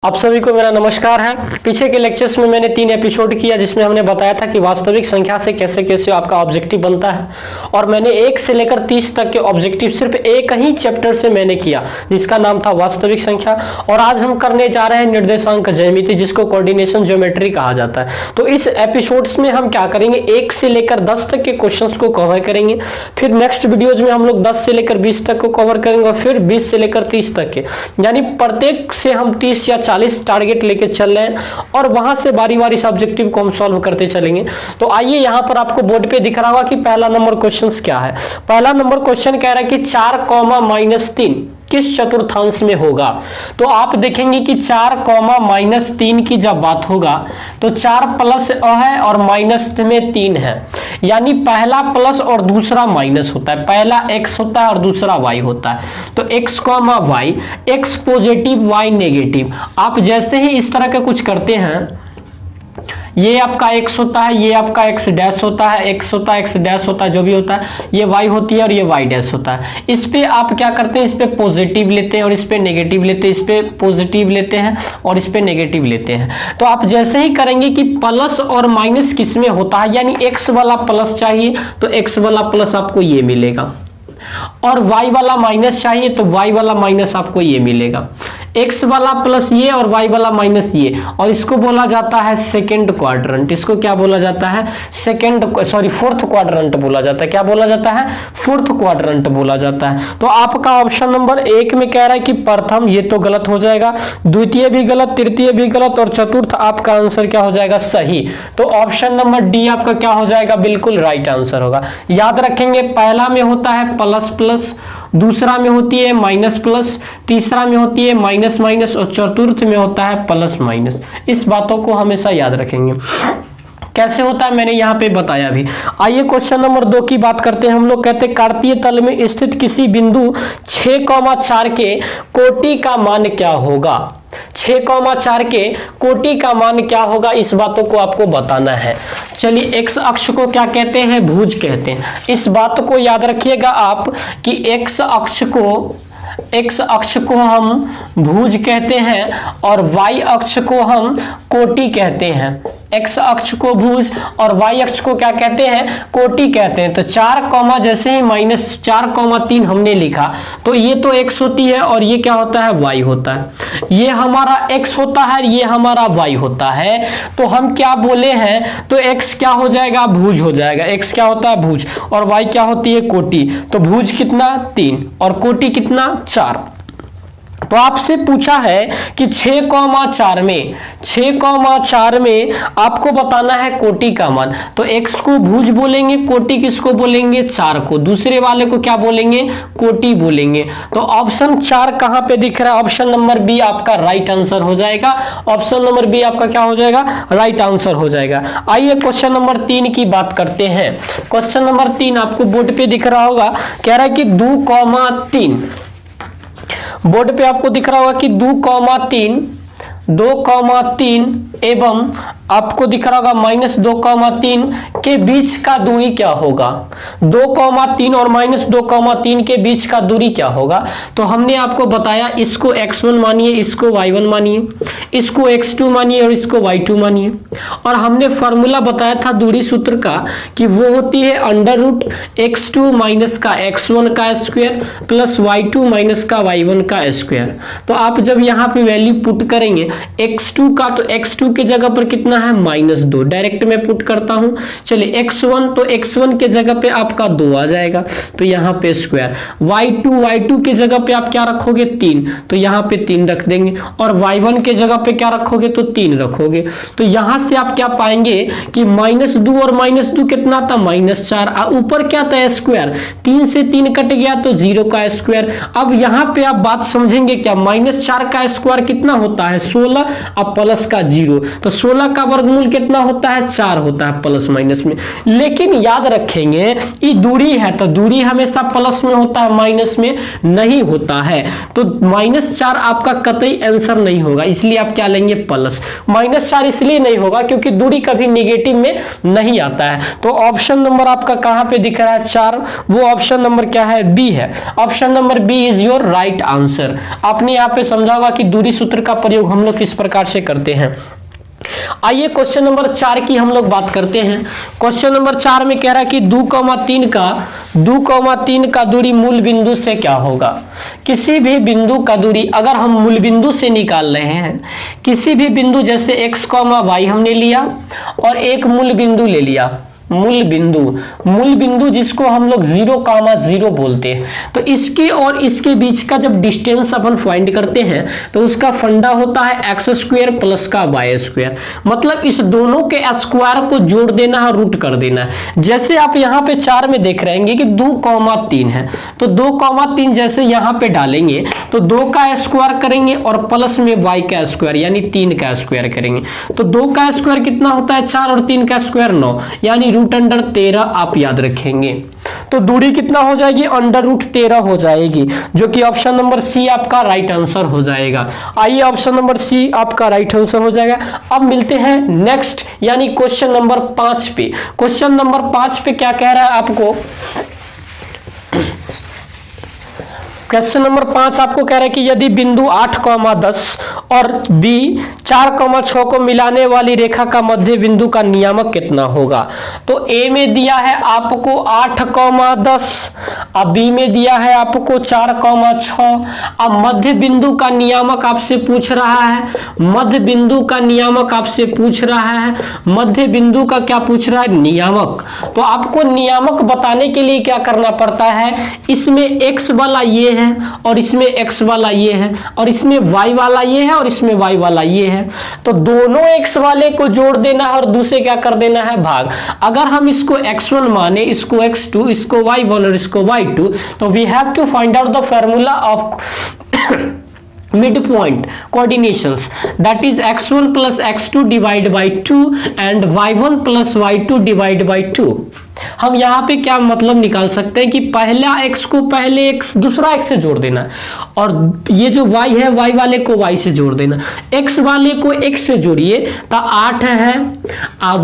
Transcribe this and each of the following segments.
आप सभी को मेरा नमस्कार है। पीछे के लेक्चर्स में मैंने 3 एपिसोड किया जिसमें हमने बताया था कि वास्तविक संख्या से कैसे कैसे आपका ऑब्जेक्टिव बनता है, और मैंने 1 से लेकर 30 तक के ऑब्जेक्टिव सिर्फ एक ही चैप्टर से मैंने किया जिसका नाम था वास्तविक संख्या। और आज हम करने जा रहे हैं निर्देशांक ज्यामिति, जिसको कोऑर्डिनेशन ज्योमेट्री कहा जाता है। तो इस एपिसोड्स में हम क्या करेंगे, 1 से लेकर 10 तक के क्वेश्चंस को कवर करेंगे। फिर नेक्स्ट वीडियोज में हम लोग 10 से लेकर 20 तक को कवर करेंगे, और फिर 20 से लेकर 30 तक के, यानी प्रत्येक से हम 30 या 40 टारगेट लेके चल रहे हैं, और वहां से बारी बारी से ऑब्जेक्टिव को हम सॉल्व करते चलेंगे। तो आइए, यहां पर आपको बोर्ड पे दिख रहा होगा कि पहला नंबर क्वेश्चन क्या है। पहला नंबर क्वेश्चन कह रहा है कि 4, किस चतुर्थांश में होगा। तो आप देखेंगे कि 4, की जब बात होगा तो 4 प्लस है और माइनस में 3 है, यानी पहला प्लस और दूसरा माइनस होता है। पहला x होता है और दूसरा y होता है। तो x, y, x positive y negative. आप जैसे ही इस तरह का कुछ करते हैं, ये आपका x होता है, ये आपका x डैश होता है, x होता है, x डैश होता है, जो भी होता है, ये y होती है और ये y डैश होता है। इस पे आप क्या करते हैं, इस पे पॉजिटिव लेते हैं और इस पे नेगेटिव लेते हैं, इस पे पॉजिटिव लेते हैं और इस पे नेगेटिव लेते हैं। तो आप जैसे ही करेंगे कि प्लस और माइनस किस में होता है, यानी x वाला प्लस चाहिए तो x वाला प्लस आपको ये मिलेगा, और y वाला माइनस चाहिए तो y वाला माइनस आपको ये मिलेगा। x वाला प्लस ये और y वाला माइनस ये, और इसको बोला जाता है सेकंड क्वाड्रेंट। इसको क्या बोला जाता है, फोर्थ क्वाड्रेंट बोला जाता है। क्या बोला जाता है, फोर्थ क्वाड्रेंट बोला जाता है। तो आपका ऑप्शन नंबर 1 में कह रहा है कि प्रथम, ये तो गलत हो जाएगा, द्वितीय भी गलत, तृतीय भी गलत, और चतुर्थ आपका आंसर क्या हो जाएगा, सही। तो ऑप्शन नंबर डी आपका क्या हो जाएगा, बिल्कुल राइट आंसर होगा। याद रखेंगे, पहला में होता है प्लस प्लस, दूसरा में होती है माइनस प्लस, तीसरा में होती है माइनस माइनस, और चतुर्थ में होता है प्लस माइनस। इस बातों को हमेशा याद रखेंगे। कैसे होता है मैंने यहाँ पे बताया भी। आइए क्वेश्चन नंबर 2 की बात करते हैं। हम लोग कहते हैं कार्तीय तल में स्थित किसी बिंदु 6,4 के कोटि का मान क्या होगा। 6,4 के कोटि का मान क्या होगा, इस बातों को आपको बताना है। चलिए, एक्स अक्ष को क्या कहते हैं, भुज कहते हैं। इस बात को याद रखिएगा आप कि एक्स अक्ष को हम भुज कहते हैं और वाई अक्ष को हम कोटि कहते हैं। एक्स अक्ष को भुज और वाई अक्ष को क्या कहते हैं, कोटि कहते हैं। तो 4, जैसे ही -4,3 हमने लिखा तो ये तो x होती है और ये क्या होता है, y होता है। ये हमारा x होता है, ये हमारा y होता है। तो हम क्या बोले हैं, तो x क्या हो जाएगा, भुज हो जाएगा। x क्या होता है, भुज, और y क्या होती है, कोटि। तो भुज कितना, 3, और कोटि कितना, 4। तो आपसे पूछा है कि 6,4 में आपको बताना है कोटि का मान। तो x को भुज बोलेंगे, कोटि किसको बोलेंगे, 4 को। दूसरे वाले को क्या बोलेंगे, कोटि बोलेंगे। तो ऑप्शन 4 कहां पे दिख रहा है, ऑप्शन नंबर बी आपका राइट आंसर हो जाएगा। ऑप्शन नंबर बी आपका क्या हो जाएगा, राइट आंसर हो जाएगा। आइए क्वेश्चन नंबर 3 की बात करते हैं। क्वेश्चन नंबर 3 आपको बोर्ड पे दिख रहा होगा, कह रहा है कि 2,3, बोर्ड पे आपको दिख रहा होगा कि 2,3 एवं आपको दिख रहा होगा -2,3 के बीच का दूरी क्या होगा। 2,3 और -2,3 के बीच का दूरी क्या होगा। तो हमने आपको बताया, इसको x1 मानिए, इसको y1 मानिए, इसको x2 मानिए और इसको y2 मानिए। और हमने फॉर्मूला बताया था दूरी सूत्र का कि वो होती है √x2 माइनस का x1 का स्क्वायर प्लस y2 माइनस का y1 का स्क्वायर। तो आप जब यहाँ पे वैल्यू पुट करेंगे x2 का, तो x2 के जगह पर कितना है, -2, डायरेक्ट में पुट करता हूं। चलिए x1, तो x1 के जगह पे आपका 2 आ जाएगा, तो यहाँ पे स्क्वायर। y2 के जगह पे आप क्या रखोगे, 3, तो यहाँ पे 3 रख देंगे। और y1 के जगह पे क्या रखोगे, तो 3 रखोगे। तो यहां से आप क्या पाएंगे कि -2 और -2 कितना था, -4, ऊपर क्या था, स्क्वायर। 3 से 3 कट गया तो 0 का स्क्वायर। अब यहाँ पे आप बात समझेंगे क्या, -4 का स्क्वायर कितना होता है, 16, अब प्लस का 0, तो 16 का वर्गमूल कितना होता है, 4 होता है प्लस माइनस में। लेकिन याद रखेंगे ये दूरी है, तो दूरी हमेशा प्लस में होता है, माइनस में नहीं होता है। तो -4 आपका कतई आंसर नहीं होगा, इसलिए आप आप क्या लेंगे, प्लस। -4 इसलिए नहीं होगा क्योंकि दूरी कभी निगेटिव में नहीं आता है। तो ऑप्शन नंबर आपका कहां पे दिख रहा है 4, वो ऑप्शन नंबर क्या है, बी है। Option number B is your right answer. आपने यहाँ पे समझा होगा कि दूरी सूत्र का प्रयोग हम लोग किस प्रकार से करते हैं। आइए क्वेश्चन नंबर 4 की हम लोग बात करते हैं। क्वेश्चन नंबर 4 में कह रहा है कि 2,3 का दूरी मूल बिंदु से क्या होगा। किसी भी बिंदु का दूरी अगर हम मूल बिंदु से निकाल रहे हैं, किसी भी बिंदु जैसे x, y हमने लिया और एक मूल बिंदु ले लिया, मूल बिंदु जिसको हम लोग 0,0 बोलते हैं। तो इसके और इसके बीच का जब डिस्टेंस अपन फाइंड करते हैं तो उसका फंडा होता है x² प्लस का y², मतलब इस दोनों के स्क्वायर को जोड़ देना है, रूट कर देना है। जैसे आप यहाँ पे 4 में देख रहे हैं कि 2,3 है, तो 2,3 जैसे यहाँ पे डालेंगे तो 2 का स्क्वायर करेंगे और प्लस में y का स्क्वायर यानी 3 का स्क्वायर करेंगे। तो 2 का स्क्वायर कितना होता है 4 और 3 का स्क्वायर 9 यानी √13 आप याद रखेंगे। तो दूरी कितना हो जाएगी, √13 हो जाएगी, जो कि ऑप्शन नंबर सी आपका राइट आंसर हो जाएगा। आइए ऑप्शन नंबर सी आपका राइट आंसर हो जाएगा। अब मिलते हैं नेक्स्ट यानी क्वेश्चन नंबर 5 पे। क्वेश्चन नंबर 5 पे क्या कह रहा है आपको, क्वेश्चन नंबर 5 आपको कह रहा है कि यदि बिंदु 8,10 और बी 4,6 को मिलाने वाली रेखा का मध्य बिंदु का नियामक कितना होगा। तो ए में दिया है आपको 8,10, अब बी में दिया है आपको 4,6। अब मध्य बिंदु का नियामक आपसे पूछ रहा है, मध्य बिंदु का नियामक आपसे पूछ रहा है, मध्य बिंदु का क्या पूछ रहा है, नियामक। तो आपको नियामक बताने के लिए क्या करना पड़ता है, इसमें x वाला ये है और इसमें x वाला ये है और इसमें y वाला ये है और इसमें y वाला ये है। तो दोनों x वाले को जोड़ देना है और दूसरे क्या कर देना है, भाग। अगर हम इसको x1 माने, इसको x2, इसको y1 और इसको y2, तो we have to find out the formula of midpoint coordinations, that is x1 plus x2 divided by 2 and y1 plus y2 divided by 2। हम यहाँ पे क्या मतलब निकाल सकते हैं कि पहला x को पहले x दूसरा x से जोड़ देना और ये जो y है y वाले को y से जोड़ देना। x वाले को x से जोड़िए तो 8 है,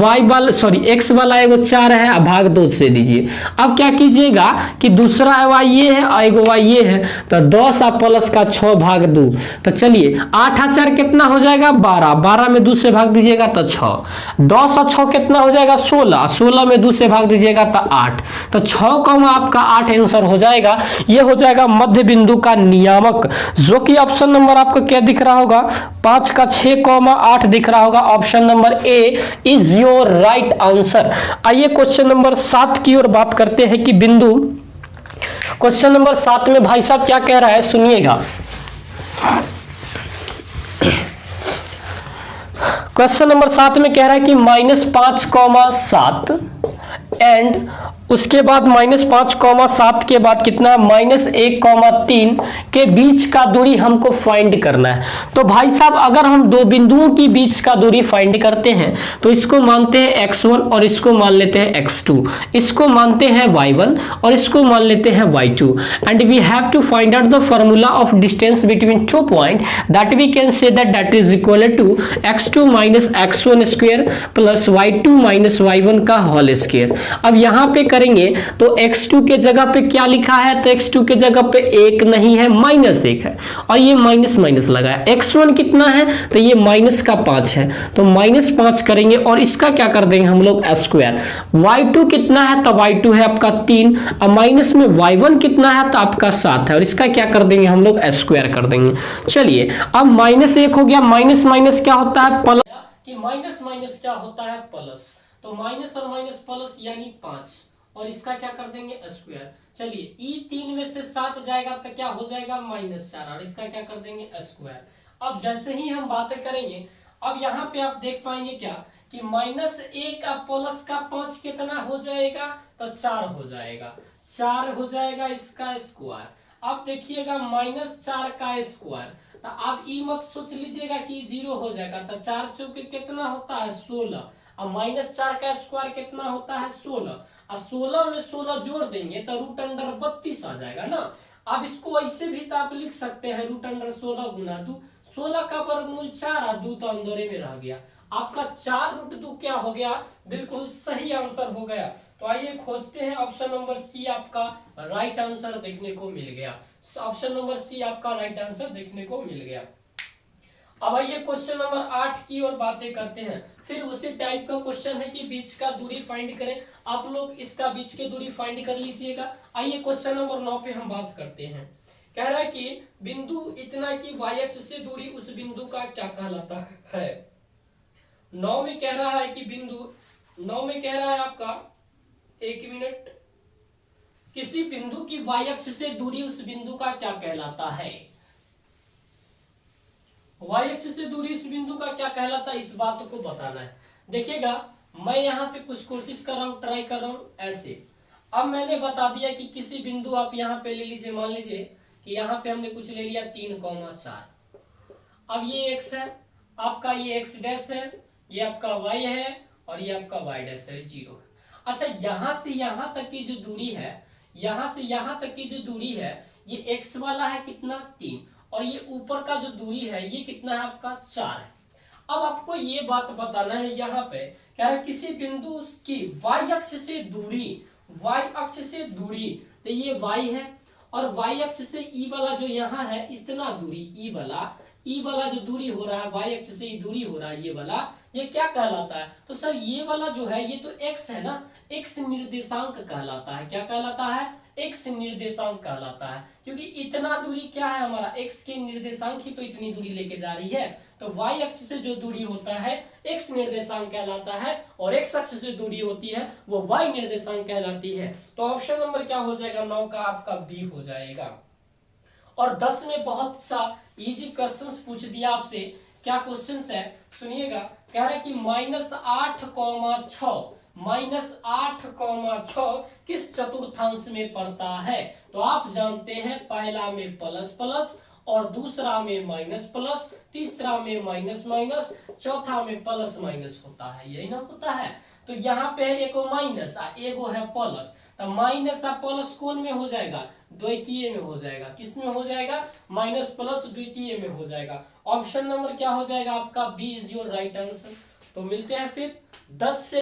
y वाला x वाला एगो 4 है, भाग 2 से दीजिए। अब क्या कीजिएगा कि दूसरा y ये है और एगो y ये है, तो 10 और प्लस का 6 भाग 2। तो चलिए 8 और 4 कितना हो जाएगा 12, 12 में 2 से भाग दीजिएगा तो 6, 10 और 6 कितना हो जाएगा 16, 16 में 2 से भाग दीजिएगा तो 8। तो 6 का आपका 8 आंसर हो जाएगा। ये हो जाएगा मध्य बिंदु का नियामक, जो कि ऑप्शन नंबर आपको क्या दिख रहा होगा 5 का 6,8 दिख रहा होगा। Option number A is your right answer. आइए क्वेश्चन नंबर 7 की ओर बात करते हैं कि बिंदु, क्वेश्चन नंबर 7 में भाई साहब क्या कह रहा है सुनिएगा। क्वेश्चन नंबर 7 में कह रहा है कि -5,7 एंड उसके बाद -5,7 के बाद कितना -1,3 के बीच का दूरी हमको फाइंड करना है। तो भाई साहब अगर हम दो बिंदुओं के बीच का दूरी फाइंड करते हैं तो इसको मानते हैं x1 और इसको मान लेते हैं x2, इसको मानते हैं y1 और इसको मान लेते हैं y2, and we have to find out the formula of distance between 2 point that we can say that is equal to x2 minus x1 square plus y2 minus y1 का whole square. अब यहाँ पे करेंगे तो x2 के जगह पे क्या लिखा है, तो x2 के जगह पे 1 नहीं है -1 है और ये माइनस माइनस लगा है। x1 कितना है तो ये -5 है, तो -5 करेंगे और इसका क्या कर देंगे हम लोग स्क्वायर। y2 कितना है तो y2 है आपका 3, और माइनस में y1 कितना है तो आपका 7 है और इसका क्या कर देंगे हम लोग स्क्वायर कर देंगे। चलिए अब -1 हो गया, माइनस माइनस क्या होता है प्लस, कि माइनस माइनस क्या होता है प्लस, तो माइनस और माइनस प्लस यानी 5 और इसका क्या कर देंगे स्क्वायर। चलिए ई 3 में से 7 जाएगा तो क्या हो जाएगा -4 और इसका क्या कर देंगे स्क्वायर। अब जैसे ही हम बातें करेंगे अब यहाँ पे आप देख पाएंगे क्या कि -1 और प्लस का 5 कितना हो जाएगा तो 4 हो जाएगा, 4 हो जाएगा इसका स्क्वायर। अब देखिएगा -4 का स्क्वायर, तो आप ई मत सोच लीजिएगा कि 0 हो जाएगा, तो 4 चौके कितना होता है 16 और -4 का स्क्वायर कितना होता है 16 और 16 में 16 जोड़ देंगे तो √32 आ जाएगा ना। अब इसको ऐसे भी तो आप लिख सकते हैं √16 गुना 2, 16 का वर्गमूल 4 और 2 तो अंदर में रह गया। आपका 4√2 क्या हो गया, बिल्कुल सही आंसर हो गया। तो आइए खोजते हैं, ऑप्शन नंबर सी आपका राइट आंसर देखने को मिल गया। ऑप्शन नंबर सी आपका राइट आंसर देखने को मिल गया। अब आइए क्वेश्चन नंबर 8 की ओर बातें करते हैं। फिर उसी टाइप का क्वेश्चन है कि बीच का दूरी फाइंड करें। आप लोग इसका बीच के दूरी फाइंड कर लीजिएगा। आइए क्वेश्चन नंबर 9 पे हम बात करते हैं। कह रहा है कि बिंदु इतना की y अक्ष से दूरी उस बिंदु का क्या कहलाता है। 9 में कह रहा है कि बिंदु 9 में कह रहा है आपका, एक मिनट, किसी बिंदु की y अक्ष से दूरी उस बिंदु का क्या कहलाता है। y अक्ष से दूरी इस बिंदु का क्या कहलाता है, इस बात को बताना है। देखिएगा मैं यहाँ पे कुछ कोशिश कर रहा हूँ, ट्राई कर रहा हूँ ऐसे। अब मैंने बता दिया कि किसी बिंदु आप यहाँ पे ले लीजिए, मान लीजिए कि यहाँ पे हमने कुछ ले लिया 3,4। अब ये x है आपका, ये x डैश है, ये आपका y है और ये आपका y डैश है 0। अच्छा, यहाँ से यहाँ तक की जो दूरी है, यहाँ से यहाँ तक की जो दूरी है, ये x वाला है कितना 3, और ये ऊपर का जो दूरी है ये कितना है आपका 4 है। अब आपको ये बात बताना है, यहाँ पे क्या है, किसी बिंदु की y अक्ष से दूरी, y अक्ष से दूरी, तो ये y है, और y अक्ष से ई वाला जो यहाँ है इतना दूरी, ई वाला जो दूरी हो रहा है, y अक्ष से दूरी हो रहा है ये वाला, ये क्या कहलाता है। तो सर ये वाला जो है ये तो x है ना, x निर्देशांक कहलाता है। क्या कहलाता है, x निर्देशांक कहलाता है, क्योंकि इतना दूरी क्या है हमारा, x के निर्देशांक ही तो इतनी दूरी लेके जा रही है। तो y अक्ष से जो दूरी होता है x निर्देशांक कहलाता है, और x अक्ष से दूरी होती है वो y निर्देशांक कहलाती है। तो ऑप्शन नंबर क्या हो जाएगा, 9 का आपका बी हो जाएगा। और 10 में बहुत सा इजी क्वेश्चंस पूछ दिया आपसे। क्या क्वेश्चंस है सुनिएगा। कह रहा है कि -8,6 किस चतुर्थांश में पड़ता है। तो आप जानते हैं पहला में प्लस प्लस, और दूसरा में माइनस प्लस, तीसरा में माइनस माइनस, चौथा में प्लस माइनस होता है, यही ना होता है। तो यहाँ पे है एगो माइनस आ एगो है प्लस, तो माइनस और प्लस कौन में हो जाएगा, द्वितीय में हो जाएगा। किस में हो जाएगा, माइनस प्लस द्वितीय में हो जाएगा। ऑप्शन नंबर क्या हो जाएगा आपका, B is your right answer. तो मिलते हैं फिर 10 से